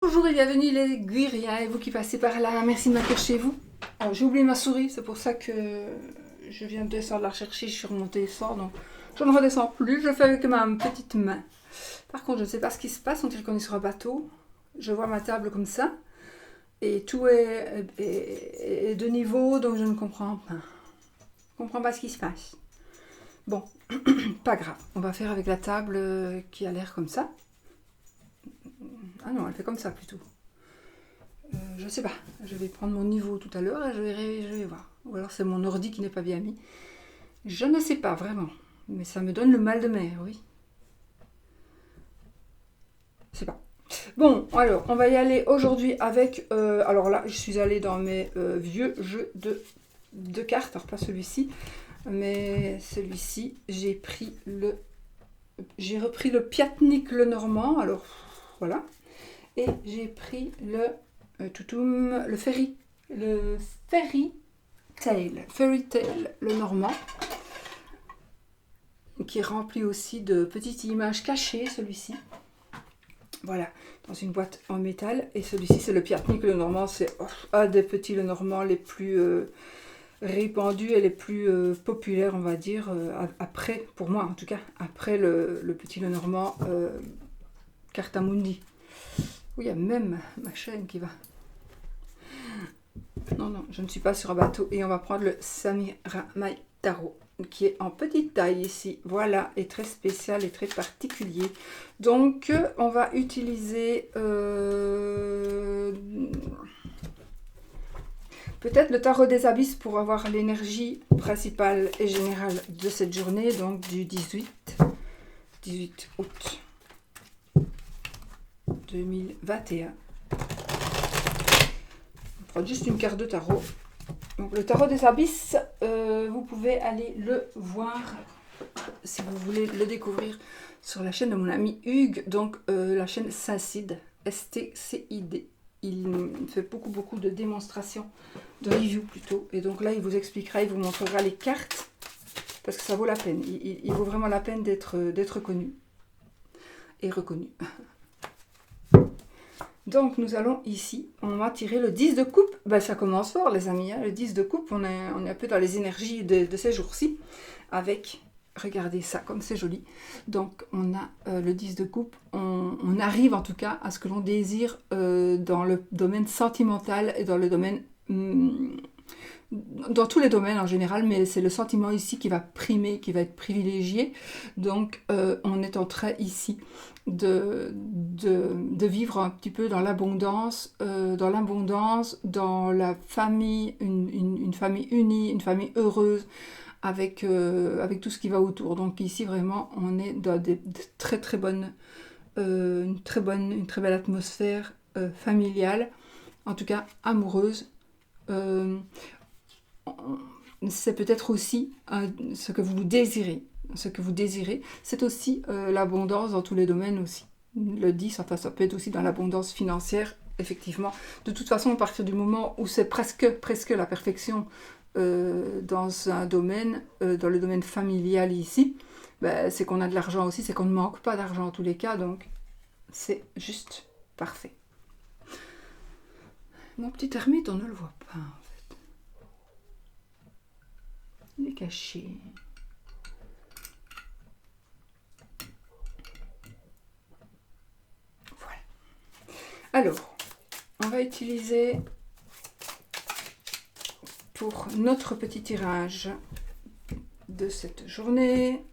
Bonjour et bienvenue les Guiriens et vous qui passez par là, merci de m'accueillir chez vous. Alors j'ai oublié ma souris, c'est pour ça que je viens de descendre la chercher, je suis remontée et sort, donc je ne redescends plus, je le fais avec ma petite main. Par contre je ne sais pas ce qui se passe, on dirait qu'on est sur un bateau, je vois ma table comme ça, et tout est de niveau, donc je ne comprends pas. Je ne comprends pas ce qui se passe. Bon, pas grave, on va faire avec la table qui a l'air comme ça. Ah non, elle fait comme ça plutôt. Je sais pas, je vais prendre mon niveau tout à l'heure et je vais voir. Ou alors c'est mon ordi qui n'est pas bien mis. Je ne sais pas vraiment, mais ça me donne le mal de mer, oui. Je sais pas. Bon, alors, on va y aller aujourd'hui avec... alors là, je suis allée dans mes vieux jeux de cartes, alors pas celui-ci, mais celui-ci, j'ai repris le Piatnik le Normand, alors voilà. Et j'ai pris le le Fairy Tale, le Normand, qui est rempli aussi de petites images cachées, celui-ci. Voilà, dans une boîte en métal. Et celui-ci, c'est le Piatnik le Normand. C'est un des petits le Normand les plus répandus et les plus populaires, on va dire, après, pour moi en tout cas, après le petit le Normand Cartamundi. Oui, il y a même ma chaîne qui va. Non, non, je ne suis pas sur un bateau. Et on va prendre le Samurai Taro, qui est en petite taille ici. Voilà, et très spécial et très particulier. Donc, on va utiliser peut-être le Tarot des Abysses pour avoir l'énergie principale et générale de cette journée, donc du 18 août 2021. Juste une carte de tarot. Donc, le tarot des abysses, vous pouvez aller le voir si vous voulez le découvrir sur la chaîne de mon ami Hugues, donc la chaîne Saint-Cid, STCID. Il fait beaucoup de démonstrations, de reviews plutôt, et donc là il vous expliquera, il vous montrera les cartes, parce que ça vaut la peine, il vaut vraiment la peine d'être connu et reconnu. Donc nous allons ici, on va tirer le 10 de coupe. Ben, ça commence fort les amis, hein. Le 10 de coupe, on est un peu dans les énergies de ces jours-ci. Avec, regardez ça, comme c'est joli. Donc on a le 10 de coupe, on arrive en tout cas à ce que l'on désire dans le domaine sentimental et dans le domaine... dans tous les domaines en général, mais c'est le sentiment ici qui va primer, qui va être privilégié. Donc on est en train ici de vivre un petit peu dans l'abondance, dans la famille, une famille unie, une famille heureuse, avec tout ce qui va autour. Donc ici vraiment on est dans de très bonnes, une très belle atmosphère familiale, en tout cas amoureuse. C'est peut-être aussi ce que vous désirez. Ce que vous désirez, c'est aussi l'abondance dans tous les domaines aussi. Le 10, enfin ça peut être aussi dans l'abondance financière, effectivement. De toute façon, à partir du moment où c'est presque la perfection dans un domaine, dans le domaine familial ici, ben, c'est qu'on a de l'argent aussi, c'est qu'on ne manque pas d'argent en tous les cas, donc c'est juste parfait. Mon petit ermite, on ne le voit pas. Il est caché. Voilà. Alors, on va utiliser pour notre petit tirage de cette journée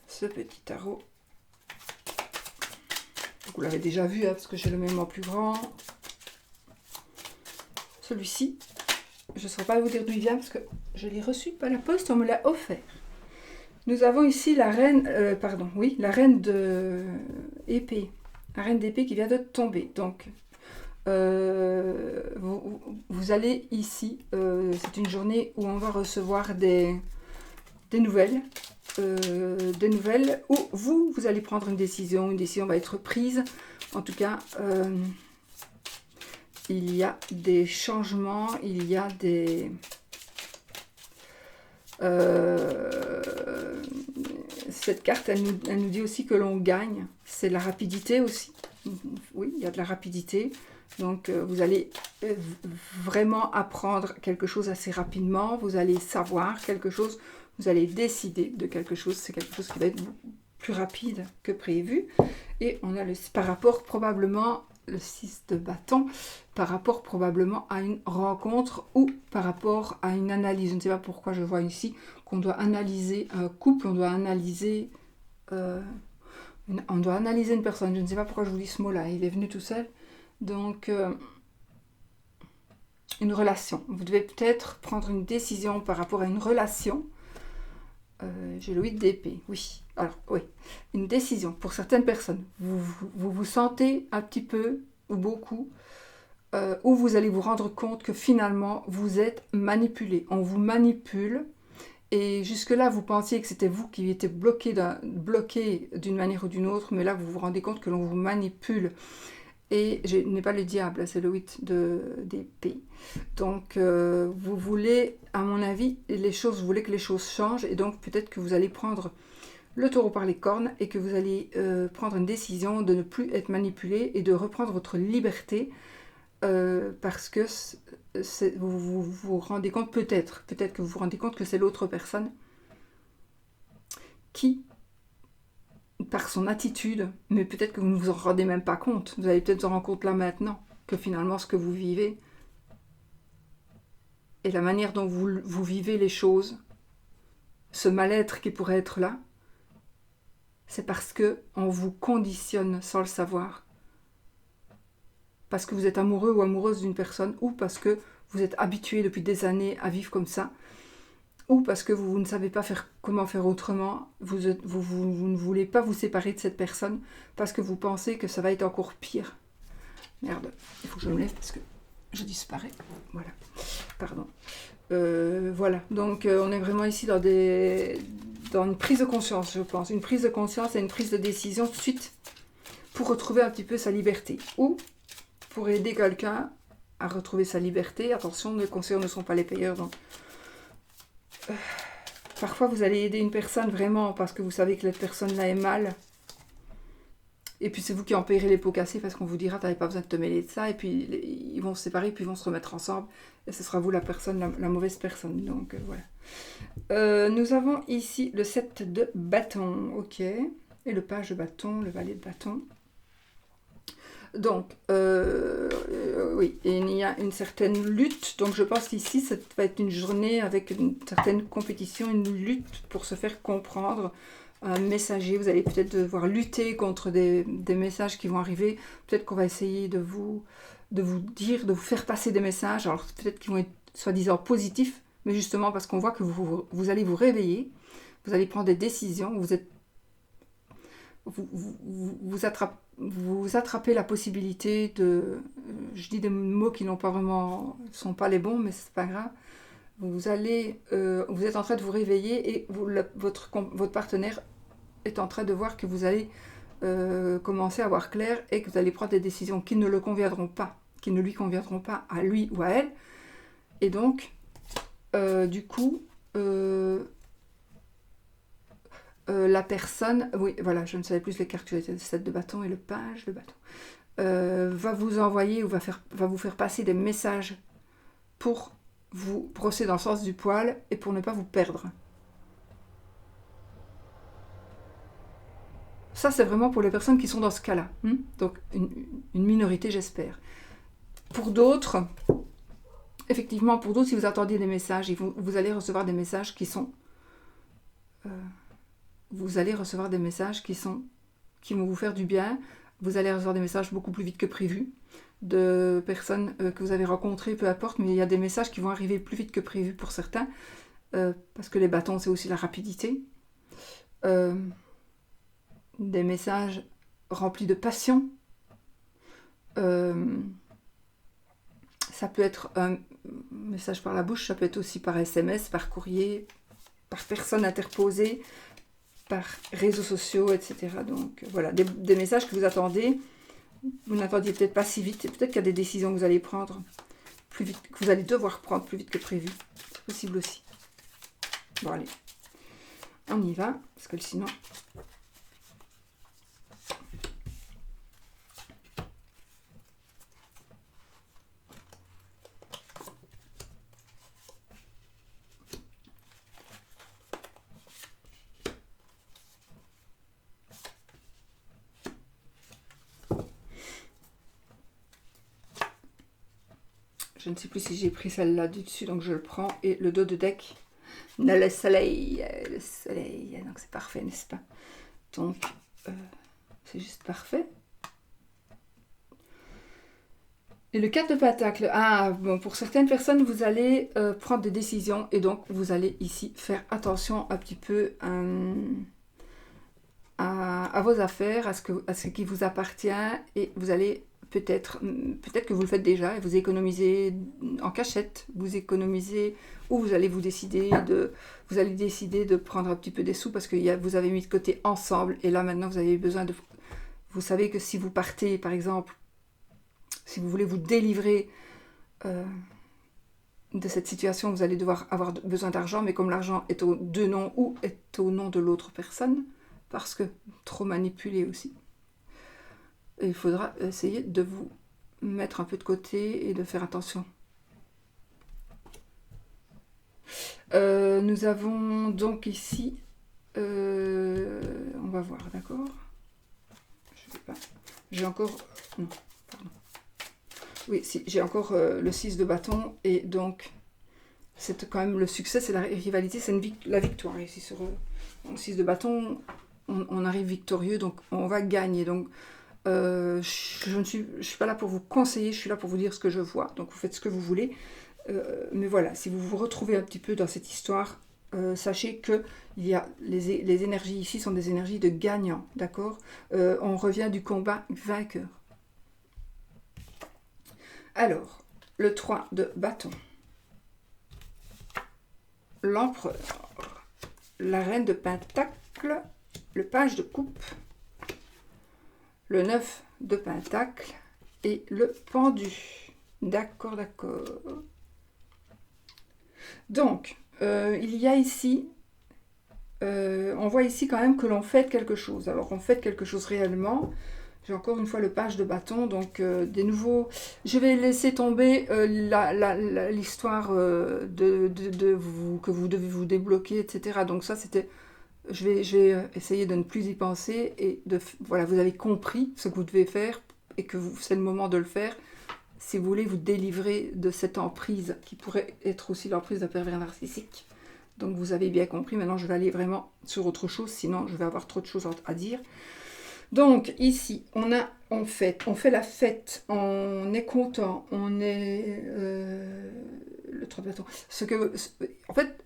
ce petit tarot. Vous l'avez déjà vu, hein, parce que j'ai le même en plus grand. Celui-ci, je ne saurais pas vous dire d'où il vient parce que je l'ai reçu par la poste, on me l'a offert. Nous avons ici la reine, la reine de épée. La reine d'épée qui vient de tomber. Donc, vous allez ici, c'est une journée où on va recevoir des nouvelles. Des nouvelles où vous allez prendre une décision va être prise. En tout cas, il y a des changements, il y a des... cette carte, elle nous dit aussi que l'on gagne. C'est la rapidité aussi. oui, il y a de la rapidité. Donc, vous allez vraiment apprendre quelque chose assez rapidement. Vous allez savoir quelque chose. Vous allez décider de quelque chose. C'est quelque chose qui va être plus rapide que prévu. Et on a par rapport probablement, le 6 de bâton, par rapport probablement à une rencontre ou par rapport à une analyse. Je ne sais pas pourquoi je vois ici qu'on doit analyser un couple, on doit analyser une personne. Je ne sais pas pourquoi je vous dis ce mot-là, il est venu tout seul. Donc, une relation. Vous devez peut-être prendre une décision par rapport à une relation. J'ai le 8 d'épée, oui. Alors, oui, une décision pour certaines personnes. Vous sentez un petit peu ou beaucoup, où vous allez vous rendre compte que finalement, vous êtes manipulé. On vous manipule. Et jusque-là, vous pensiez que c'était vous qui étiez bloqué d'une manière ou d'une autre, mais là, vous vous rendez compte que l'on vous manipule. Et je n'ai pas le diable, c'est le 8 d'épée. Donc, vous voulez, à mon avis, vous voulez que les choses changent, et donc peut-être que vous allez prendre le taureau par les cornes, et que vous allez prendre une décision de ne plus être manipulé, et de reprendre votre liberté, parce que vous vous rendez compte, peut-être que vous vous rendez compte que c'est l'autre personne qui, par son attitude, mais peut-être que vous ne vous en rendez même pas compte, vous allez peut-être vous rendre compte là maintenant, que finalement ce que vous vivez, et la manière dont vous vivez les choses, ce mal-être qui pourrait être là, c'est parce que on vous conditionne sans le savoir. Parce que vous êtes amoureux ou amoureuse d'une personne, ou parce que vous êtes habitué depuis des années à vivre comme ça, ou parce que vous ne savez pas comment faire autrement, vous ne voulez pas vous séparer de cette personne, parce que vous pensez que ça va être encore pire. Merde, il faut que je me lève parce que je disparais. Voilà, pardon. Voilà, donc on est vraiment ici dans une prise de conscience, je pense. Une prise de conscience et une prise de décision tout de suite pour retrouver un petit peu sa liberté. Ou pour aider quelqu'un à retrouver sa liberté. Attention, les conseillers ne sont pas les payeurs, donc... parfois, vous allez aider une personne vraiment parce que vous savez que cette personne-là est mal. Et puis, c'est vous qui en payerez les pots cassés parce qu'on vous dira, tu n'avais pas besoin de te mêler de ça. Et puis, ils vont se séparer, puis ils vont se remettre ensemble. Et ce sera vous la mauvaise personne. Donc, voilà. Nous avons ici le 7 de bâton. Ok. Et le page de bâton, le valet de bâton. Donc, oui, et il y a une certaine lutte. Donc, je pense qu'ici, ça va être une journée avec une certaine compétition, une lutte pour se faire comprendre. Un messager, vous allez peut-être devoir lutter contre des messages qui vont arriver. Peut-être qu'on va essayer de vous dire, de vous faire passer des messages. Alors, peut-être qu'ils vont être soi-disant positifs, mais justement parce qu'on voit que vous allez vous réveiller, vous allez prendre des décisions, vous attrapez la possibilité de... Je dis des mots qui n'ont pas vraiment... sont pas les bons, mais c'est pas grave. Vous êtes en train de vous réveiller et votre partenaire est en train de voir que vous allez commencer à voir clair et que vous allez prendre des décisions qui ne lui conviendront pas à lui ou à elle. Et donc, du coup... la personne, oui, voilà, je ne savais plus les cartes, le 7 de bâton et le page de bâton, va vous envoyer ou va vous faire passer des messages pour vous brosser dans le sens du poil et pour ne pas vous perdre. Ça, c'est vraiment pour les personnes qui sont dans ce cas-là. Donc, une minorité, j'espère. Pour d'autres, effectivement, si vous attendiez des messages, vous allez recevoir des messages qui sont... vous allez recevoir des messages qui vont vous faire du bien. Vous allez recevoir des messages beaucoup plus vite que prévu de personnes que vous avez rencontrées, peu importe, mais il y a des messages qui vont arriver plus vite que prévu pour certains, parce que les bâtons, c'est aussi la rapidité. Des messages remplis de passion. Ça peut être un message par la bouche, ça peut être aussi par SMS, par courrier, par personne interposée, par réseaux sociaux, etc. Donc voilà, des messages que vous attendez, vous n'attendiez peut-être pas si vite, et peut-être qu'il y a des décisions que vous allez prendre plus vite, que vous allez devoir prendre plus vite que prévu. C'est possible aussi. Bon allez, on y va, parce que sinon... Je ne sais plus si j'ai pris celle-là du dessus, donc je le prends. Et le dos de deck, le soleil, donc c'est parfait, n'est-ce pas? Donc, c'est juste parfait. Et le 4 de Pentacle, bon, pour certaines personnes, vous allez prendre des décisions et donc vous allez ici faire attention un petit peu à vos affaires, à ce qui vous appartient et vous allez peut-être que vous le faites déjà et vous économisez en cachette, vous économisez ou vous allez décider de prendre un petit peu des sous parce que vous avez mis de côté ensemble et là maintenant vous avez besoin de... Vous savez que si vous partez par exemple, si vous voulez vous délivrer de cette situation, vous allez devoir avoir besoin d'argent, mais comme l'argent est aux deux noms ou est au nom de l'autre personne, parce que trop manipulé aussi, et il faudra essayer de vous mettre un peu de côté et de faire attention. Nous avons donc ici, on va voir, d'accord? Je sais pas. J'ai encore... Non, pardon. Oui, si, j'ai encore le 6 de bâton, et donc, c'est quand même le succès, c'est la rivalité, c'est la victoire. Ici, sur le 6 de bâton, on arrive victorieux, donc on va gagner. Donc, je ne suis pas là pour vous conseiller, je suis là pour vous dire ce que je vois, donc vous faites ce que vous voulez. Mais voilà, si vous vous retrouvez un petit peu dans cette histoire, sachez que les énergies ici sont des énergies de gagnants, d'accord? On revient du combat vainqueur. Alors, le 3 de bâton, l'empereur, la reine de pentacle, le page de coupe, le 9 de pentacle et le pendu. D'accord, d'accord. Donc, il y a ici, on voit ici quand même que l'on fait quelque chose. Alors, on fait quelque chose réellement. J'ai encore une fois le page de bâton, donc des nouveaux... Je vais laisser tomber l'histoire que vous devez vous débloquer, etc. Donc ça, c'était... Je vais essayer de ne plus y penser et voilà, vous avez compris ce que vous devez faire et que c'est le moment de le faire si vous voulez vous délivrer de cette emprise qui pourrait être aussi l'emprise d'un pervers narcissique. Donc vous avez bien compris, maintenant je vais aller vraiment sur autre chose, sinon je vais avoir trop de choses à dire. Donc ici, on fait la fête, on est content, on est... le 3 de bâton. En fait,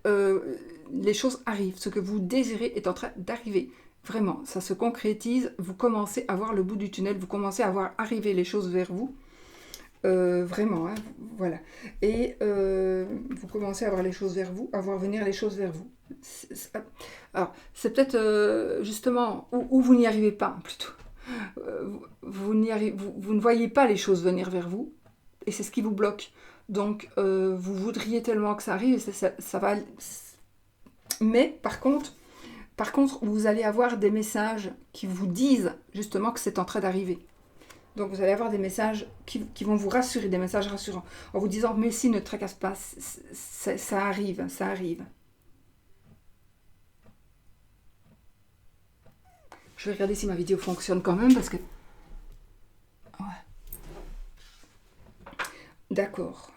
les choses arrivent, ce que vous désirez est en train d'arriver. Vraiment, ça se concrétise, vous commencez à voir le bout du tunnel, vous commencez à voir arriver les choses vers vous. Vraiment, hein, voilà. Et vous commencez à voir les choses vers vous, à voir venir les choses vers vous. Alors, c'est peut-être justement où vous n'y arrivez pas, plutôt. Vous ne voyez pas les choses venir vers vous, et c'est ce qui vous bloque. Donc, vous voudriez tellement que ça arrive, et ça va... Mais, par contre, vous allez avoir des messages qui vous disent justement que c'est en train d'arriver. Donc, vous allez avoir des messages qui vont vous rassurer, des messages rassurants, en vous disant « Mais si, ne te tracasse pas, ça arrive, ça arrive. » Je vais regarder si ma vidéo fonctionne quand même, parce que... Ouais. D'accord.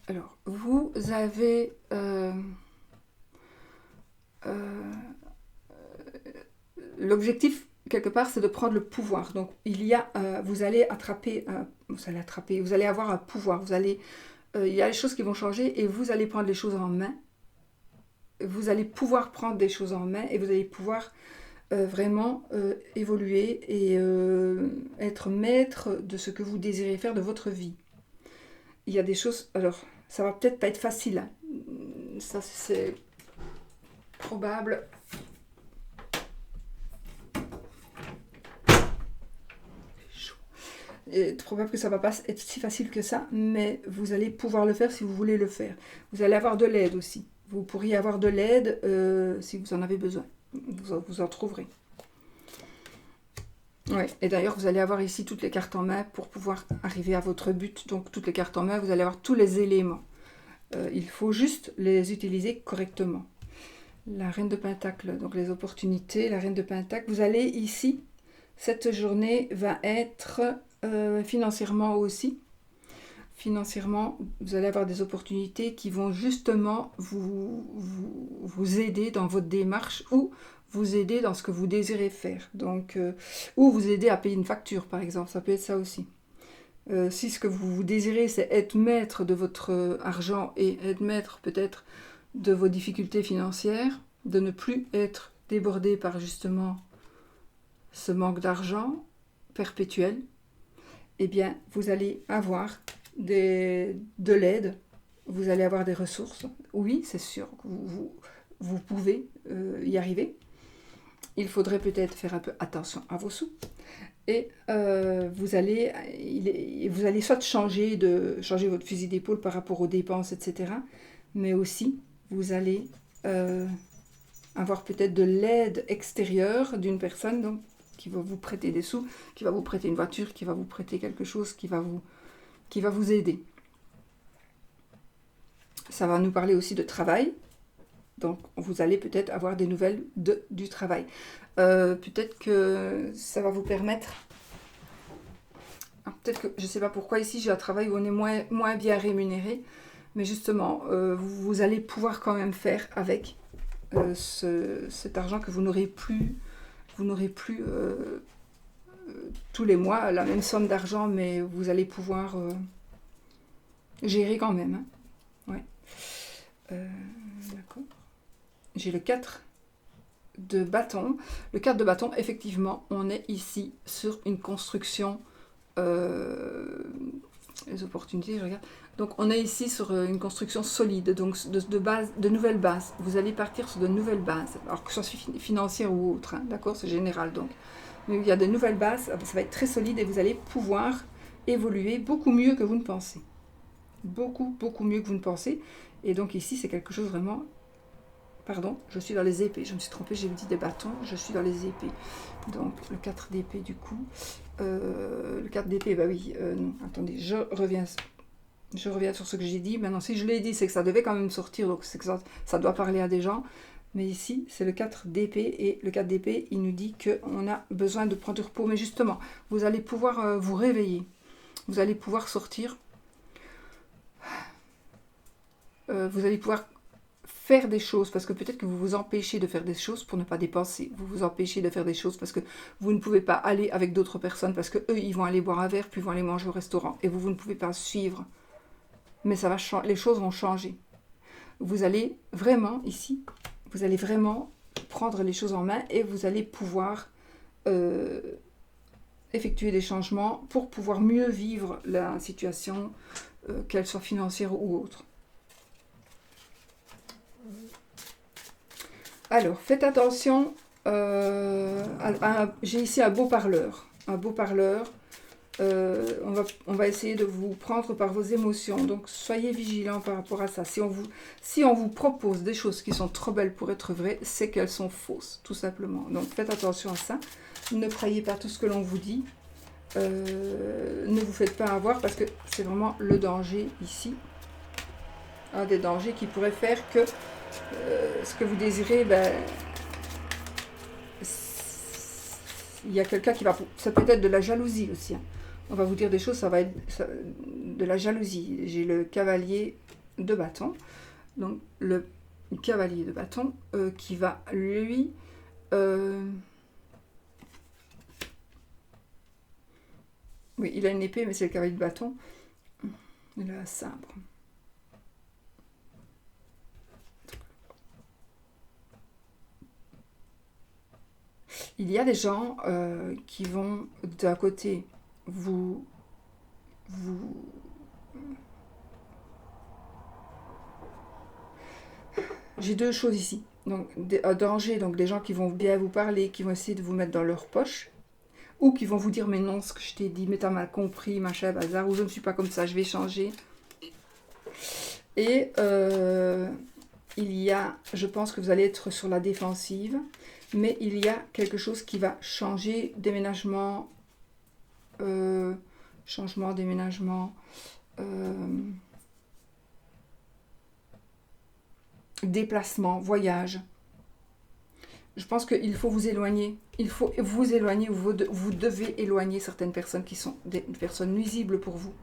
Alors, vous avez... l'objectif, quelque part, c'est de prendre le pouvoir. Donc, vous allez avoir un pouvoir. Il y a les choses qui vont changer et vous allez prendre les choses en main. Vous allez pouvoir prendre des choses en main et vous allez pouvoir vraiment évoluer et être maître de ce que vous désirez faire de votre vie. Il y a des choses... Alors, ça va peut-être pas être facile. Hein. Ça, c'est probable... Il est probable que ça ne va pas être si facile que ça, mais vous allez pouvoir le faire si vous voulez le faire. Vous allez avoir de l'aide aussi. Vous pourriez avoir de l'aide si vous en avez besoin. Vous en trouverez. Ouais. Et d'ailleurs, vous allez avoir ici toutes les cartes en main pour pouvoir arriver à votre but. Donc, toutes les cartes en main, vous allez avoir tous les éléments. Il faut juste les utiliser correctement. La reine de pentacle, donc les opportunités. La reine de pentacle, vous allez ici, cette journée va être... financièrement aussi, financièrement, vous allez avoir des opportunités qui vont justement vous aider dans votre démarche ou vous aider dans ce que vous désirez faire. Donc, ou vous aider à payer une facture, par exemple. Ça peut être ça aussi. Si ce que vous désirez, c'est être maître de votre argent et être maître peut-être de vos difficultés financières, de ne plus être débordé par justement ce manque d'argent perpétuel, eh bien, vous allez avoir de l'aide, vous allez avoir des ressources. Oui, c'est sûr que vous pouvez y arriver. Il faudrait peut-être faire un peu attention à vos sous. Et vous allez soit changer votre fusil d'épaule par rapport aux dépenses, etc. Mais aussi, vous allez avoir peut-être de l'aide extérieure d'une personne donc, qui va vous prêter des sous, qui va vous prêter une voiture, qui va vous prêter quelque chose, qui va vous aider. Ça va nous parler aussi de travail. Donc, vous allez peut-être avoir des nouvelles du travail. Peut-être que ça va vous permettre... Peut-être que, je ne sais pas pourquoi, ici, j'ai un travail où on est moins bien rémunéré. Mais justement, vous allez pouvoir quand même faire avec cet argent que vous n'aurez plus... Vous n'aurez plus tous les mois la même somme d'argent, mais vous allez pouvoir gérer quand même. Hein. Ouais. D'accord. J'ai le 4 de bâton. Le 4 de bâton, effectivement, on est ici sur une construction. Les opportunités, je regarde. Donc, on est ici sur une construction solide, donc de nouvelles bases. Vous allez partir sur de nouvelles bases, alors que ce soit financière ou autre, hein, d'accord, c'est général donc. Mais il y a de nouvelles bases, ça va être très solide et vous allez pouvoir évoluer beaucoup mieux que vous ne pensez. Beaucoup mieux que vous ne pensez. Et donc ici, c'est quelque chose vraiment... Pardon, je suis dans les épées, je me suis trompée, j'ai dit des bâtons, je suis dans les épées. Donc, le 4 d'épée du coup. Le 4 d'épée, bah oui, non, attendez, je reviens sur ce que j'ai dit. Maintenant, si je l'ai dit, c'est que ça devait quand même sortir, donc c'est que ça doit parler à des gens. Mais ici, c'est le 4 d'épée, et le 4 d'épée, il nous dit qu'on a besoin de prendre du repos. Mais justement, vous allez pouvoir vous réveiller. Vous allez pouvoir sortir. Vous allez pouvoir faire des choses, parce que peut-être que vous vous empêchez de faire des choses pour ne pas dépenser. Vous vous empêchez de faire des choses parce que vous ne pouvez pas aller avec d'autres personnes, parce que eux, ils vont aller boire un verre, puis ils vont aller manger au restaurant. Et vous ne pouvez pas suivre. Mais ça va les choses vont changer. Vous allez vraiment, ici, vous allez vraiment prendre les choses en main et vous allez pouvoir effectuer des changements pour pouvoir mieux vivre la situation, qu'elle soit financière ou autre. Alors, faites attention, j'ai ici un beau parleur. On va essayer de vous prendre par vos émotions, donc soyez vigilants par rapport à ça. Si on vous propose des choses qui sont trop belles pour être vraies, c'est qu'elles sont fausses, tout simplement. Donc faites attention à ça, ne croyez pas tout ce que l'on vous dit, ne vous faites pas avoir, parce que c'est vraiment le danger ici, un des dangers qui pourrait faire que ce que vous désirez, il y a quelqu'un qui va... Ça peut être de la jalousie aussi. Hein. On va vous dire des choses, ça va être de la jalousie. J'ai le cavalier de bâton. Donc, le cavalier de bâton qui va, lui... Oui, il a une épée, mais c'est le cavalier de bâton. Il a un sabre. Il y a des gens qui vont d'un côté J'ai deux choses ici. Donc, un danger, donc des gens qui vont bien vous parler, qui vont essayer de vous mettre dans leur poche, ou qui vont vous dire mais non, ce que je t'ai dit, mais t'as mal compris, machin, bazar, ou je ne suis pas comme ça, je vais changer. Et je pense que vous allez être sur la défensive, mais il y a quelque chose qui va changer, déménagement, déplacement, voyage. Je pense qu'il faut vous éloigner. Il faut vous éloigner, ou vous devez éloigner certaines personnes qui sont des personnes nuisibles pour vous.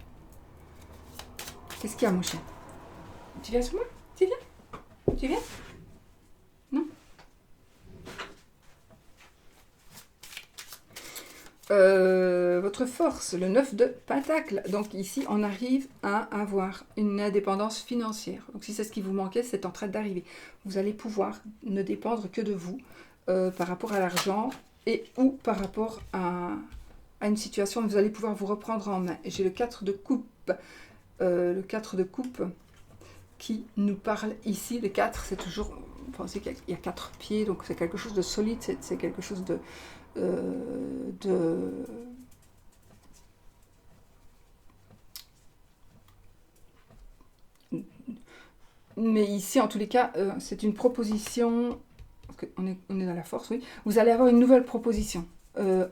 Qu'est-ce qu'il y a, mon chien? Tu viens sur moi? Tu viens? Tu viens? Non? Votre force, le 9 de Pentacle. Donc ici, on arrive à avoir une indépendance financière. Donc si c'est ce qui vous manquait, c'est en train d'arriver. Vous allez pouvoir ne dépendre que de vous par rapport à l'argent et ou par rapport à une situation où vous allez pouvoir vous reprendre en main. Et j'ai le 4 de coupe. Le 4 de coupe qui nous parle ici. Le 4, c'est toujours... Vous pensez qu'il y a 4 pieds, donc c'est quelque chose de solide, c'est quelque chose de... Mais ici, en tous les cas, c'est une proposition... On est dans la force, oui. Vous allez avoir une nouvelle proposition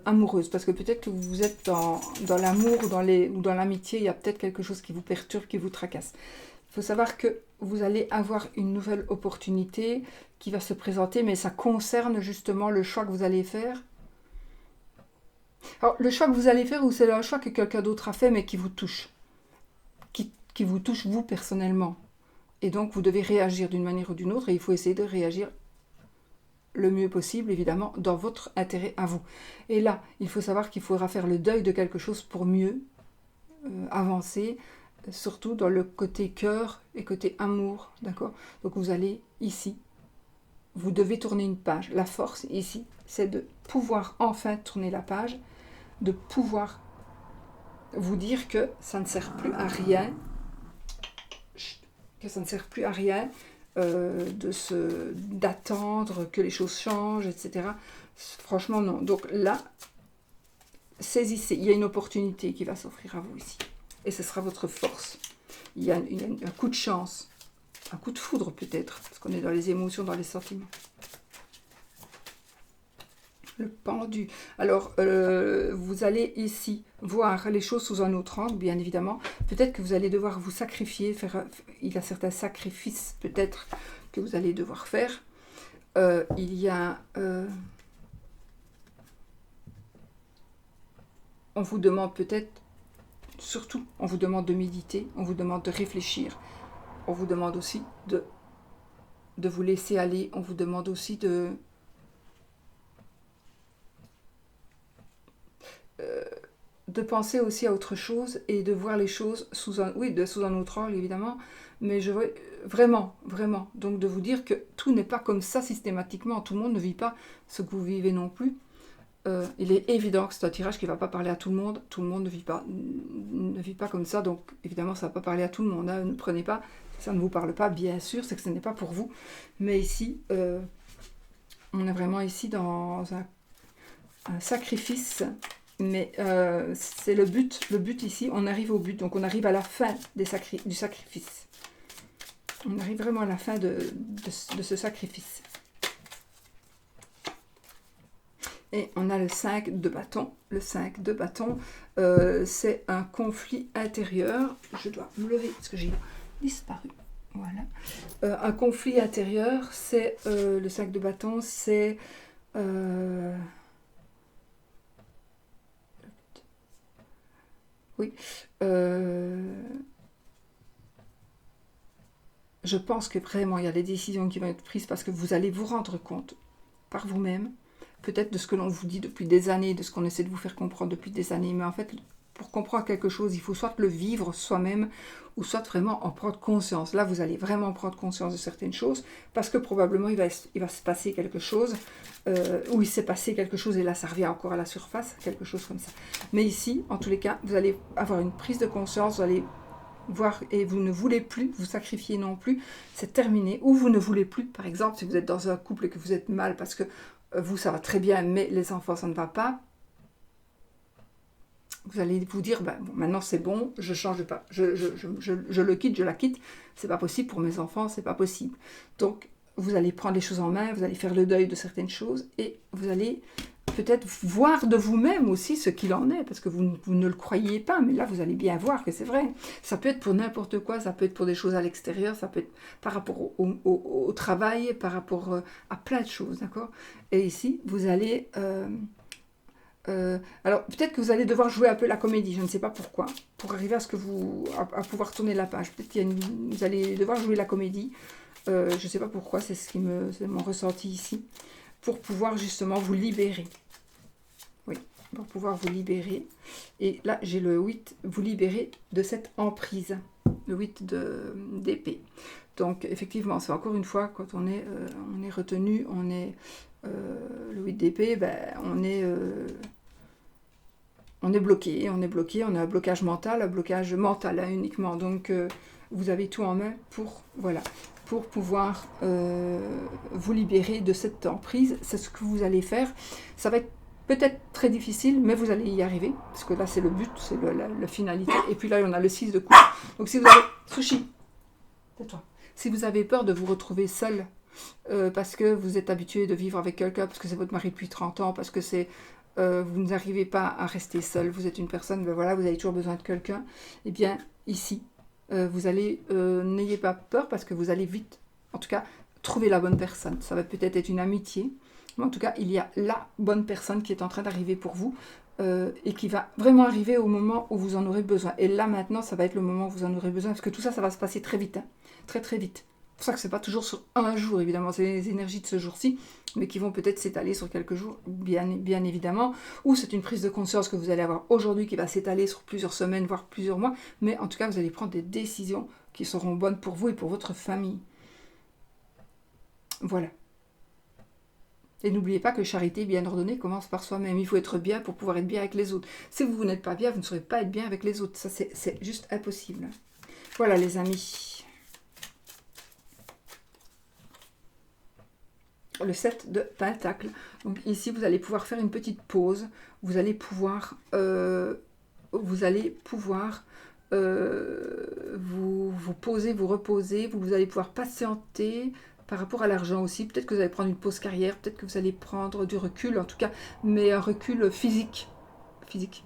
amoureuse, parce que peut-être que vous êtes dans l'amour ou dans l'amitié, il y a peut-être quelque chose qui vous perturbe, qui vous tracasse. Il faut savoir que vous allez avoir une nouvelle opportunité qui va se présenter, mais ça concerne justement le choix que vous allez faire. Alors, le choix que vous allez faire, ou c'est un choix que quelqu'un d'autre a fait, mais qui vous touche. Qui vous touche, vous, personnellement. Et donc, vous devez réagir d'une manière ou d'une autre, et il faut essayer de réagir le mieux possible, évidemment, dans votre intérêt à vous. Et là, il faut savoir qu'il faudra faire le deuil de quelque chose pour mieux avancer, surtout dans le côté cœur et côté amour, d'accord? Donc vous allez ici, vous devez tourner une page. La force ici, c'est de pouvoir enfin tourner la page, de pouvoir vous dire que ça ne sert plus à rien, d'attendre que les choses changent, etc. Franchement, non. Donc là, saisissez. Il y a une opportunité qui va s'offrir à vous ici. Et ce sera votre force. Il y a un coup de chance, un coup de foudre peut-être, parce qu'on est dans les émotions, dans les sentiments. Le pendu. Alors, vous allez ici voir les choses sous un autre angle, bien évidemment. Peut-être que vous allez devoir vous sacrifier, il y a certains sacrifices peut-être que vous allez devoir faire. Il y a... on vous demande peut-être, surtout, on vous demande de méditer, on vous demande de réfléchir, on vous demande aussi de vous laisser aller, on vous demande aussi de penser aussi à autre chose et de voir les choses sous un autre angle, évidemment, mais je veux vraiment, donc de vous dire que tout n'est pas comme ça systématiquement, tout le monde ne vit pas ce que vous vivez non plus. Il est évident que c'est un tirage qui ne va pas parler à tout le monde ne vit pas comme ça, donc évidemment ça ne va pas parler à tout le monde, hein. Ne prenez pas, ça ne vous parle pas, bien sûr, c'est que ce n'est pas pour vous, mais ici, on est vraiment ici dans un sacrifice, mais c'est le but ici, on arrive au but, donc on arrive à la fin du sacrifice, on arrive vraiment à la fin de ce sacrifice. Et on a le 5 de bâton. Le 5 de bâton, c'est un conflit intérieur. Je dois me lever parce que j'ai disparu. Voilà. Un conflit intérieur, c'est le 5 de bâton, c'est... oui. Je pense que vraiment, il y a des décisions qui vont être prises parce que vous allez vous rendre compte par vous-même, peut-être de ce que l'on vous dit depuis des années, de ce qu'on essaie de vous faire comprendre depuis des années, mais en fait, pour comprendre quelque chose, il faut soit le vivre soi-même, ou soit vraiment en prendre conscience. Là, vous allez vraiment prendre conscience de certaines choses, parce que probablement, il va se passer quelque chose, ou il s'est passé quelque chose, et là, ça revient encore à la surface, quelque chose comme ça. Mais ici, en tous les cas, vous allez avoir une prise de conscience, vous allez voir, et vous ne voulez plus vous sacrifier non plus, c'est terminé, ou vous ne voulez plus, par exemple, si vous êtes dans un couple et que vous êtes mal, parce que vous, ça va très bien, mais les enfants, ça ne va pas. Vous allez vous dire, bon, maintenant c'est bon, je change pas, je le quitte, je la quitte. C'est pas possible pour mes enfants, c'est pas possible. Donc, vous allez prendre les choses en main, vous allez faire le deuil de certaines choses, et vous allez peut-être voir de vous-même aussi ce qu'il en est, parce que vous ne le croyez pas, mais là, vous allez bien voir que c'est vrai. Ça peut être pour n'importe quoi, ça peut être pour des choses à l'extérieur, ça peut être par rapport au travail, par rapport à plein de choses, d'accord? Et ici, vous allez Alors, peut-être que vous allez devoir jouer un peu la comédie, je ne sais pas pourquoi, pour arriver à ce que à pouvoir tourner la page. Peut-être vous allez devoir jouer la comédie. Je ne sais pas pourquoi, c'est mon ressenti ici, pour pouvoir justement vous libérer. Oui, pour pouvoir vous libérer. Et là, j'ai le 8, vous libérer de cette emprise. Le 8 d'épée. Donc, effectivement, c'est encore une fois, quand on est retenu, on est... le 8 d'épée, ben, on est bloqué, on a un blocage mental hein, uniquement. Donc, vous avez tout en main pour, voilà, pour pouvoir vous libérer de cette emprise. C'est ce que vous allez faire. Ça va être peut-être très difficile, mais vous allez y arriver, parce que là, c'est le but, c'est la finalité. Et puis là, on a le 6 de coupe. Donc, si vous avez... Sushi, tais-toi. Si vous avez peur de vous retrouver seul, parce que vous êtes habitué de vivre avec quelqu'un, parce que c'est votre mari depuis 30 ans, parce que vous n'arrivez pas à rester seul, vous êtes une personne, ben voilà, vous avez toujours besoin de quelqu'un, et bien ici, vous allez, n'ayez pas peur, parce que vous allez vite, en tout cas, trouver la bonne personne. Ça va peut-être être une amitié, mais en tout cas, il y a la bonne personne qui est en train d'arriver pour vous, et qui va vraiment arriver au moment où vous en aurez besoin. Et là, maintenant, ça va être le moment où vous en aurez besoin, parce que tout ça, ça va se passer très vite, hein, très très vite. C'est pour ça que c'est pas toujours sur un jour, évidemment, c'est les énergies de ce jour-ci, mais qui vont peut-être s'étaler sur quelques jours, bien évidemment, ou c'est une prise de conscience que vous allez avoir aujourd'hui qui va s'étaler sur plusieurs semaines, voire plusieurs mois, mais en tout cas, vous allez prendre des décisions qui seront bonnes pour vous et pour votre famille. Voilà. Et n'oubliez pas que charité bien ordonnée commence par soi-même. Il faut être bien pour pouvoir être bien avec les autres. Si vous n'êtes pas bien, vous ne saurez pas être bien avec les autres. Ça, c'est juste impossible. Voilà, les amis. Le 7 de Pentacle. Donc ici, vous allez pouvoir faire une petite pause. Vous allez pouvoir, vous poser, vous reposer. Vous allez pouvoir patienter par rapport à l'argent aussi. Peut-être que vous allez prendre une pause carrière. Peut-être que vous allez prendre du recul, en tout cas, mais un recul physique. Physique.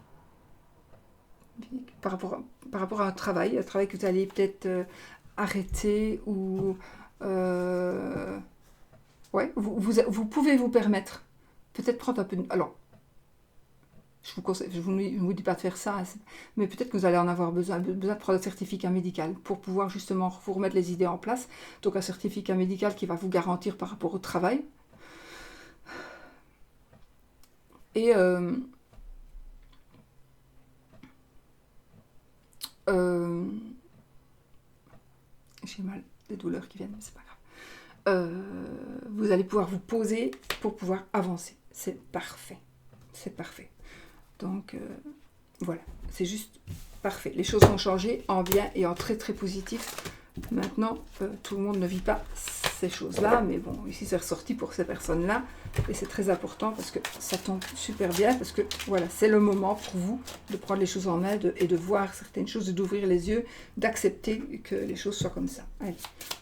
Par rapport à un travail que vous allez peut-être arrêter ou... ouais, vous pouvez vous permettre, peut-être prendre un peu... Alors, je ne vous dis pas de faire ça, mais peut-être que vous allez en avoir besoin de prendre un certificat médical pour pouvoir justement vous remettre les idées en place. Donc un certificat médical qui va vous garantir par rapport au travail. Et j'ai mal, des douleurs qui viennent, mais c'est pas grave. Vous allez pouvoir vous poser pour pouvoir avancer. C'est parfait. C'est parfait. Donc, voilà. C'est juste parfait. Les choses vont changer en bien et en très très positif. Maintenant, tout le monde ne vit pas ces choses-là, mais bon, ici c'est ressorti pour ces personnes-là, et c'est très important parce que ça tombe super bien, parce que voilà, c'est le moment pour vous de prendre les choses en main et de voir certaines choses, d'ouvrir les yeux, d'accepter que les choses soient comme ça. Allez,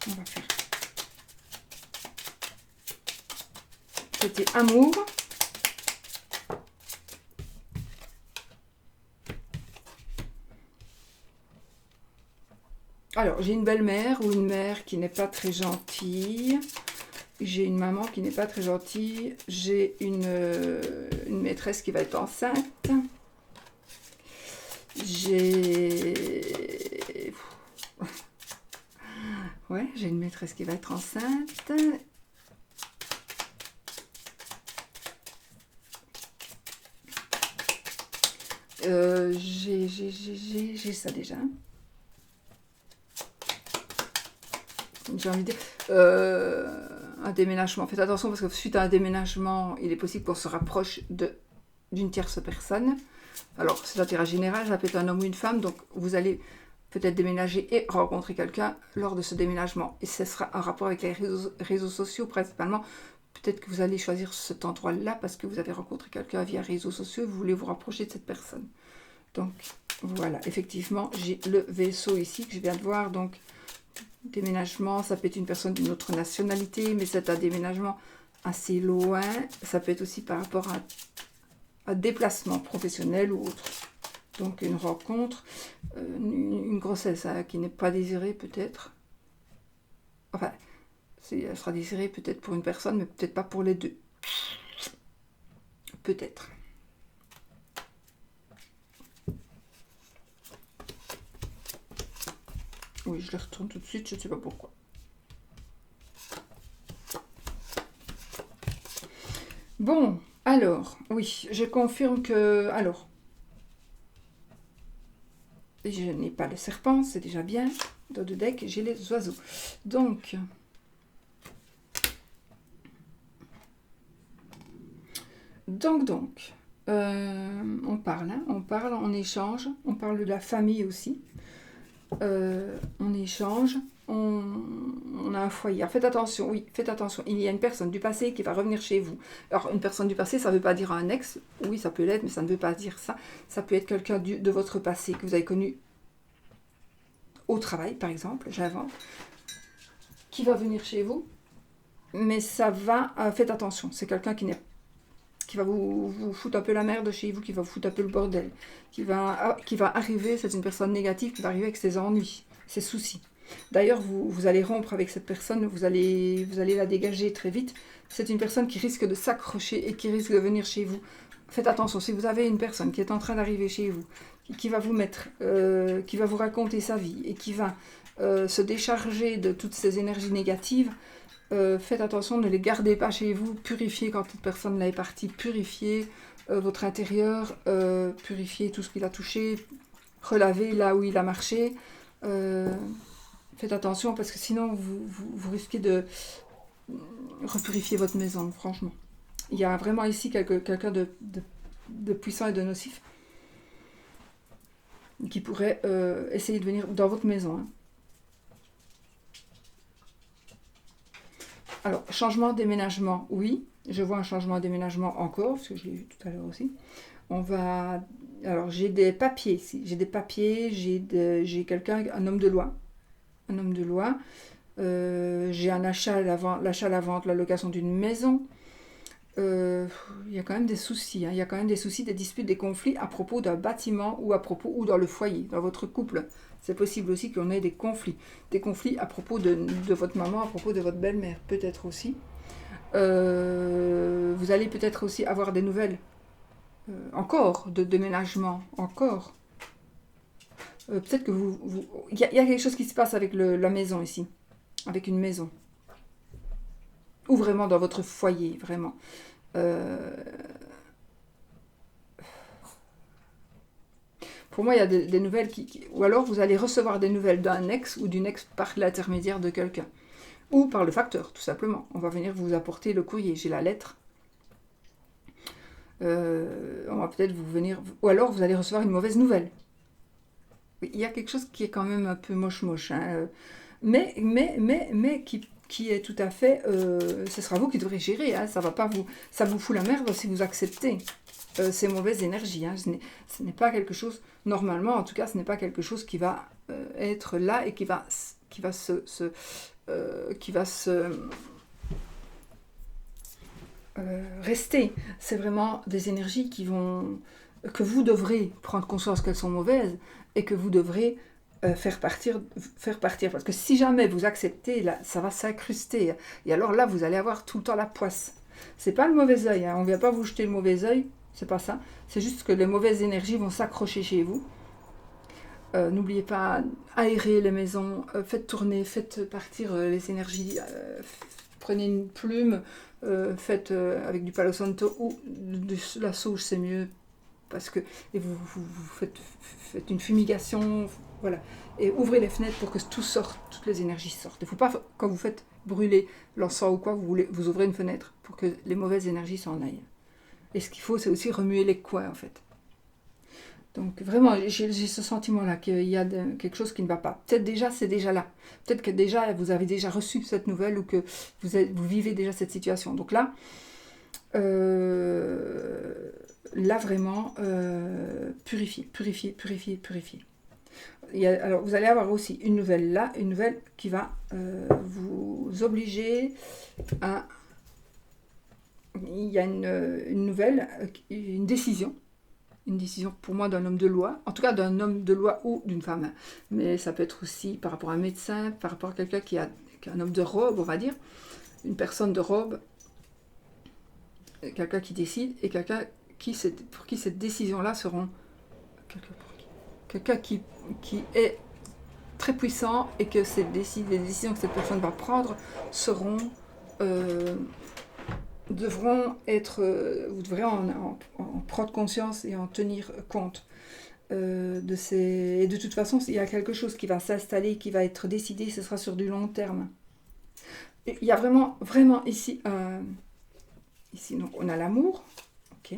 on va faire. C'était amour. Alors, j'ai une belle-mère ou une mère qui n'est pas très gentille. J'ai une maman qui n'est pas très gentille. J'ai une maîtresse qui va être enceinte. Ouais, j'ai une maîtresse qui va être enceinte. J'ai ça déjà. J'ai envie de dire, un déménagement. Faites attention parce que suite à un déménagement, il est possible qu'on se rapproche d'une tierce personne. Alors, c'est un tirage général, ça peut être un homme ou une femme, donc vous allez peut-être déménager et rencontrer quelqu'un lors de ce déménagement. Et ce sera un rapport avec les réseaux sociaux principalement. Peut-être que vous allez choisir cet endroit-là parce que vous avez rencontré quelqu'un via réseaux sociaux et vous voulez vous rapprocher de cette personne. Donc, voilà, effectivement, j'ai le vaisseau ici que je viens de voir, donc... Déménagement, ça peut être une personne d'une autre nationalité, mais c'est un déménagement assez loin. Ça peut être aussi par rapport à un déplacement professionnel ou autre. Donc une rencontre, une grossesse qui n'est pas désirée peut-être. Enfin, elle sera désirée peut-être pour une personne, mais peut-être pas pour les deux. Peut-être. Oui, je les retourne tout de suite, je ne sais pas pourquoi. Bon, alors, oui, je confirme que... Alors, je n'ai pas le serpent, c'est déjà bien. Dans le deck, j'ai les oiseaux. Donc... on parle, hein, on échange, on parle de la famille aussi. On échange, on a un foyer. Alors, faites attention, oui, faites attention. Il y a une personne du passé qui va revenir chez vous. Alors, une personne du passé, ça ne veut pas dire un ex. Oui, ça peut l'être, mais ça ne veut pas dire ça. Ça peut être quelqu'un de votre passé que vous avez connu au travail, par exemple, j'invente, qui va venir chez vous. Mais ça va, faites attention, c'est quelqu'un qui va vous foutre un peu la merde chez vous, qui va vous foutre un peu le bordel, qui va arriver, c'est une personne négative qui va arriver avec ses ennuis, ses soucis. D'ailleurs, vous allez rompre avec cette personne, vous allez la dégager très vite. C'est une personne qui risque de s'accrocher et qui risque de venir chez vous. Faites attention, si vous avez une personne qui est en train d'arriver chez vous, qui va vous mettre, qui va vous raconter sa vie et qui va se décharger de toutes ces énergies négatives, faites attention, ne les gardez pas chez vous, purifiez quand toute personne là est partie, purifiez votre intérieur, purifiez tout ce qu'il a touché, relavez là où il a marché, faites attention parce que sinon vous risquez de repurifier votre maison, franchement. Il y a vraiment ici quelqu'un de puissant et de nocif qui pourrait essayer de venir dans votre maison, hein. Alors, changement, déménagement, oui. Je vois un changement, déménagement encore, parce que je l'ai vu tout à l'heure aussi. Alors, j'ai des papiers ici. J'ai des papiers, j'ai quelqu'un, un homme de loi. Un homme de loi. J'ai un achat, la vente, la location d'une maison. Il y a quand même des soucis. Hein. Il y a quand même des soucis, des disputes, des conflits à propos d'un bâtiment ou dans le foyer, dans votre couple. C'est possible aussi qu'on ait des conflits à propos de votre maman, à propos de votre belle-mère, peut-être aussi. Vous allez peut-être aussi avoir des nouvelles, encore, de déménagement, encore. Peut-être que il y a quelque chose qui se passe avec la maison ici, avec une maison. Ou vraiment dans votre foyer, vraiment. Pour moi, il y a des nouvelles ou alors vous allez recevoir des nouvelles d'un ex ou d'une ex par l'intermédiaire de quelqu'un. Ou par le facteur, tout simplement. On va venir vous apporter le courrier. J'ai la lettre. On va peut-être vous venir... Ou alors vous allez recevoir une mauvaise nouvelle. Il y a quelque chose qui est quand même un peu moche, hein. Mais qui est tout à fait... ce sera vous qui devrez gérer, hein. Ça vous fout la merde si vous acceptez ces mauvaises énergies, hein. Ce n'est pas quelque chose... Normalement, en tout cas, ce n'est pas quelque chose qui va être là et qui va rester. C'est vraiment des énergies que vous devrez prendre conscience qu'elles sont mauvaises et que vous devrez faire partir. Parce que si jamais vous acceptez, là, ça va s'incruster. Et alors là, vous allez avoir tout le temps la poisse. C'est pas le mauvais œil, hein. On ne vient pas vous jeter le mauvais œil, c'est pas ça. C'est juste que les mauvaises énergies vont s'accrocher chez vous. N'oubliez pas, aérer les maisons, faites tourner, faites partir les énergies, prenez une plume, faites avec du Palo Santo ou de la sauge, c'est mieux, parce que et vous faites une fumigation, voilà, et ouvrez les fenêtres pour que tout sorte, toutes les énergies sortent. Il ne faut pas, quand vous faites brûler l'encens ou quoi, vous ouvrez une fenêtre pour que les mauvaises énergies s'en aillent. Et ce qu'il faut, c'est aussi remuer les coins, en fait. Donc vraiment, j'ai ce sentiment-là qu'il y a quelque chose qui ne va pas. Peut-être déjà, c'est déjà là. Peut-être que déjà, vous avez déjà reçu cette nouvelle ou que vous vivez déjà cette situation. Donc là, vraiment, purifiez. Alors, vous allez avoir aussi une nouvelle là, une nouvelle qui va vous obliger à... Il y a une nouvelle, une décision pour moi d'un homme de loi, en tout cas d'un homme de loi ou d'une femme, mais ça peut être aussi par rapport à un médecin, par rapport à quelqu'un qui est un homme de robe, on va dire, une personne de robe, quelqu'un qui décide et quelqu'un pour qui cette décision-là seront quelqu'un qui est très puissant et que les décisions que cette personne va prendre devront être, vous devrez en prendre conscience et en tenir compte. Et de toute façon, il y a quelque chose qui va s'installer, qui va être décidé, ce sera sur du long terme. Et il y a vraiment, vraiment ici, donc on a l'amour, ok.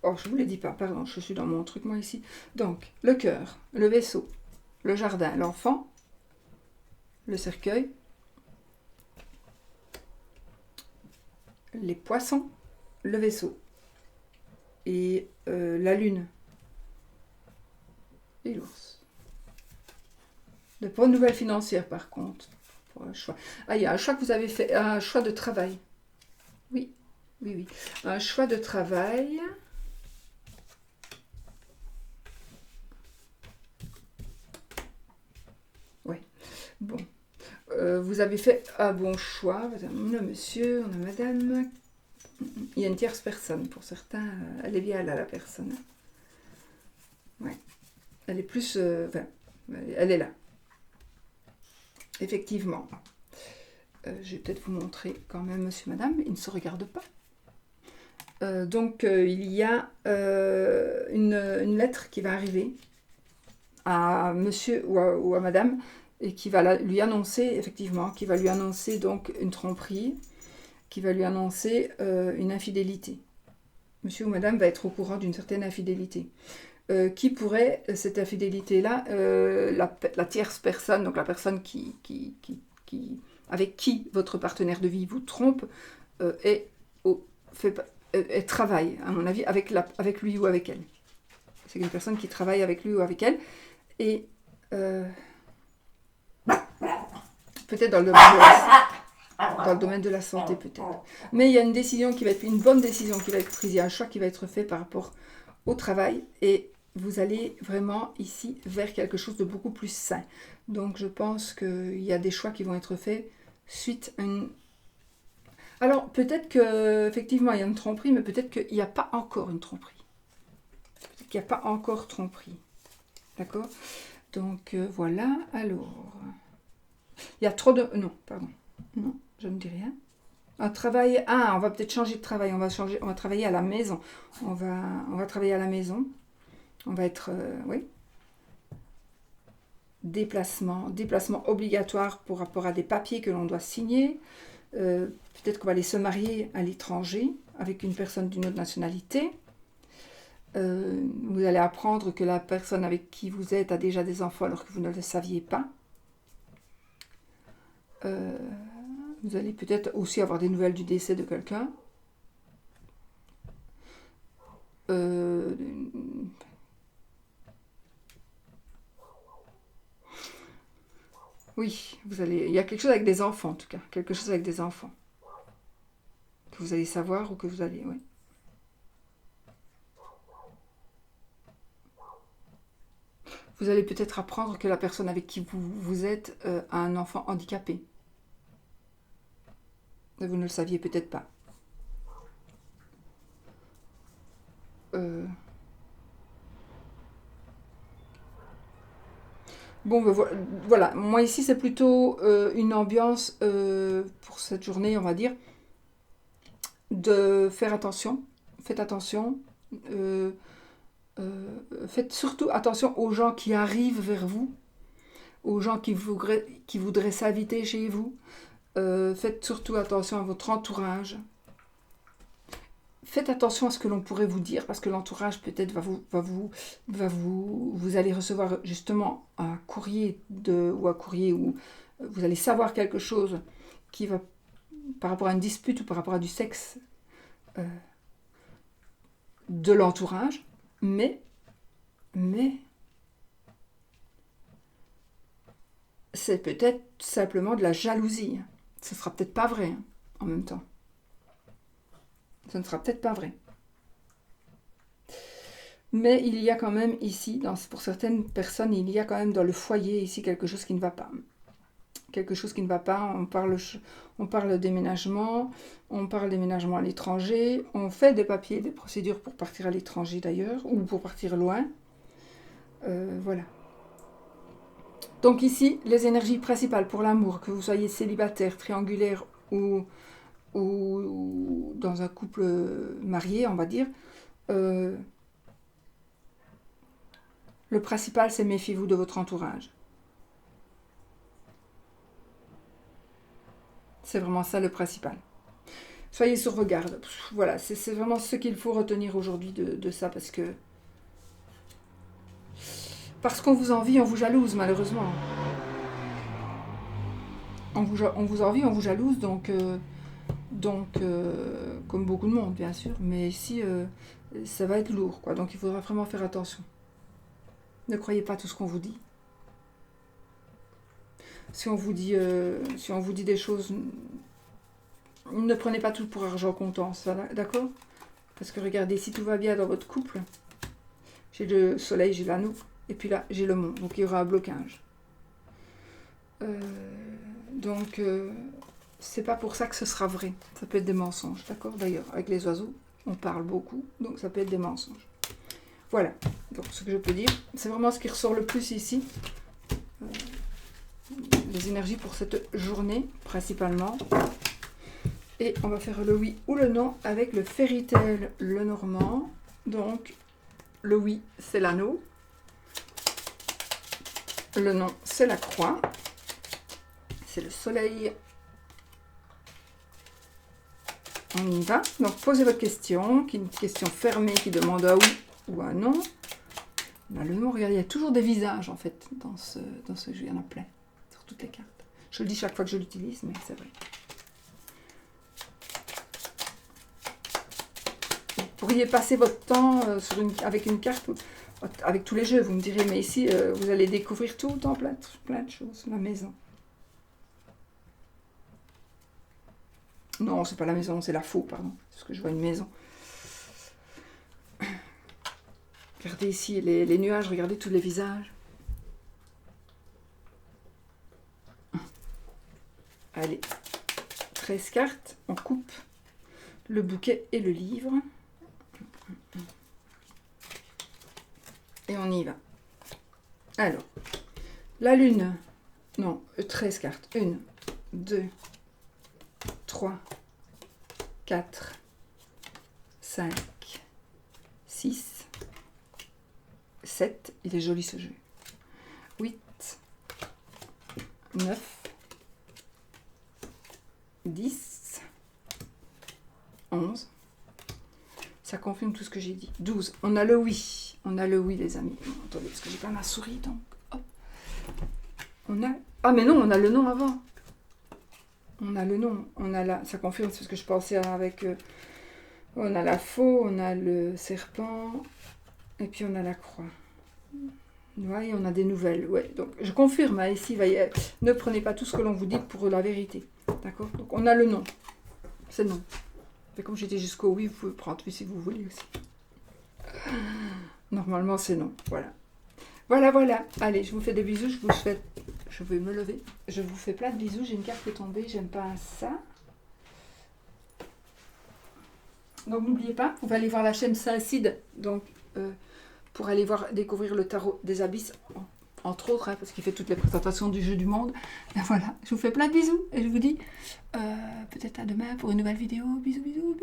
Oh, je ne vous l'ai dit pas, pardon, je suis dans mon truc moi ici. Donc, le cœur, le vaisseau, le jardin, l'enfant, le cercueil, les poissons, le vaisseau et la lune et l'ours. De bonnes nouvelles financières par contre. Pour un choix. Ah, il y a un choix que vous avez fait, un choix de travail. Oui, oui, oui. Un choix de travail. Oui, bon. Vous avez fait un bon choix. On a monsieur, on a madame. Il y a une tierce personne. Pour certains, elle est bien là, la personne. Ouais. Elle est plus... elle est là. Effectivement. Je vais peut-être vous montrer quand même, monsieur, madame. Ils ne se regardent pas. Donc, il y a une lettre qui va arriver à monsieur ou à madame et qui va lui annoncer, effectivement, qui va lui annoncer donc une tromperie, qui va lui annoncer une infidélité. Monsieur ou madame va être au courant d'une certaine infidélité. Qui pourrait, cette infidélité-là, la tierce personne, donc la personne avec qui votre partenaire de vie vous trompe, travaille, à mon avis, avec lui ou avec elle. C'est une personne qui travaille avec lui ou avec elle. Et peut-être dans le domaine de la santé, peut-être. Mais il y a une décision qui va être, une bonne décision qui va être prise, il y a un choix qui va être fait par rapport au travail et vous allez vraiment ici vers quelque chose de beaucoup plus sain. Donc je pense qu'il y a des choix qui vont être faits suite à une... Alors peut-être qu'effectivement il y a une tromperie, mais peut-être qu'il n'y a pas encore une tromperie. Peut-être qu'il n'y a pas encore tromperie. D'accord? Donc voilà, alors... Il y a trop de... Non, pardon. Non, je ne dis rien. Un travail... Ah, on va peut-être changer de travail. On va travailler à la maison. On va travailler à la maison. On va être... oui. Déplacement obligatoire pour rapport à des papiers que l'on doit signer. Peut-être qu'on va aller se marier à l'étranger avec une personne d'une autre nationalité. Vous allez apprendre que la personne avec qui vous êtes a déjà des enfants alors que vous ne le saviez pas. Vous allez peut-être aussi avoir des nouvelles du décès de quelqu'un. Oui, il y a quelque chose avec des enfants en tout cas. Quelque chose avec des enfants. Que vous allez savoir ou que vous allez... Oui. Vous allez peut-être apprendre que la personne avec qui vous êtes a un enfant handicapé. Vous ne le saviez peut-être pas. Bon, ben voilà. Moi ici, c'est plutôt une ambiance pour cette journée, on va dire, de faire attention. Faites attention. Faites surtout attention aux gens qui arrivent vers vous, aux gens qui voudraient s'inviter chez vous. Faites surtout attention à votre entourage. Faites attention à ce que l'on pourrait vous dire, parce que l'entourage peut-être vous allez recevoir justement un courrier où vous allez savoir quelque chose qui va par rapport à une dispute ou par rapport à du sexe de l'entourage, mais c'est peut-être simplement de la jalousie. Ce sera peut-être pas vrai en même temps. Ce ne sera peut-être pas vrai. Mais il y a quand même ici, pour certaines personnes, il y a quand même dans le foyer ici quelque chose qui ne va pas. quelque chose qui ne va pas, on parle déménagement, on parle déménagement à l'étranger, on fait des papiers, des procédures pour partir à l'étranger d'ailleurs, ou pour partir loin. Voilà. Donc ici, les énergies principales pour l'amour, que vous soyez célibataire, triangulaire ou dans un couple marié, on va dire, le principal, c'est méfiez-vous de votre entourage. C'est vraiment ça le principal. Soyez sur vos gardes. Voilà, c'est vraiment ce qu'il faut retenir aujourd'hui de ça, parce qu'on vous envie, on vous jalouse, malheureusement. On vous envie, on vous jalouse, donc comme beaucoup de monde, bien sûr. Mais ici, ça va être lourd, quoi. Donc il faudra vraiment faire attention. Ne croyez pas tout ce qu'on vous dit. Si on vous dit des choses, ne prenez pas tout pour argent comptant, ça, d'accord? Parce que regardez, si tout va bien dans votre couple, j'ai le soleil, j'ai l'anneau, et puis là, j'ai le monde, donc il y aura un blocage. Donc, c'est pas pour ça que ce sera vrai. Ça peut être des mensonges, d'accord? D'ailleurs, avec les oiseaux, on parle beaucoup, donc ça peut être des mensonges. Voilà, donc ce que je peux dire, c'est vraiment ce qui ressort le plus ici. Les énergies pour cette journée, principalement. Et on va faire le oui ou le non avec le fairy tale, le normand. Donc, le oui, c'est l'anneau. Le non, c'est la croix. C'est le soleil. On y va. Donc, posez votre question, qui est une question fermée qui demande un oui ou un non. On a le non, regardez, il y a toujours des visages, en fait, dans ce jeu. Il y en a plein, sur toutes les cartes. Je le dis chaque fois que je l'utilise, mais c'est vrai. Vous pourriez passer votre temps avec une carte, avec tous les jeux, vous me direz, mais ici, vous allez découvrir tout le temps plein de choses, la maison. Non, c'est pas la maison, c'est la faux, pardon. Parce que je vois une maison. Regardez ici les nuages, regardez tous les visages. Allez, 13 cartes, on coupe le bouquet et le livre. Et on y va. Alors, la lune, non, 13 cartes. 1, 2, 3, 4, 5, 6, 7. Il est joli ce jeu. 8, 9, 10, 11. Ça confirme tout ce que j'ai dit. 12. On a le oui. On a le oui, les amis. Attendez, parce que j'ai pas ma souris, donc. Hop. On a... Ah, mais non, on a le nom avant. On a le nom. On a la... Ça confirme ce que je pensais avec... On a la faux, on a le serpent. Et puis on a la croix. Ouais, on a des nouvelles. Ouais, donc je confirme. Hein, ici, ne prenez pas tout ce que l'on vous dit pour la vérité. D'accord? Donc on a le nom. C'est non. Et comme j'étais jusqu'au oui, vous pouvez prendre oui si vous voulez aussi. Normalement, c'est non. Voilà. Voilà. Allez, je vous fais des bisous. Je vais me lever. Je vous fais plein de bisous. J'ai une carte qui est tombée. J'aime pas ça. Donc, n'oubliez pas, vous pouvez aller voir la chaîne Saint-Cide. Donc, pour aller découvrir le tarot des abysses, entre autres, hein, parce qu'il fait toutes les présentations du jeu du monde. Et voilà. Je vous fais plein de bisous. Et je vous dis peut-être à demain pour une nouvelle vidéo. Bisous.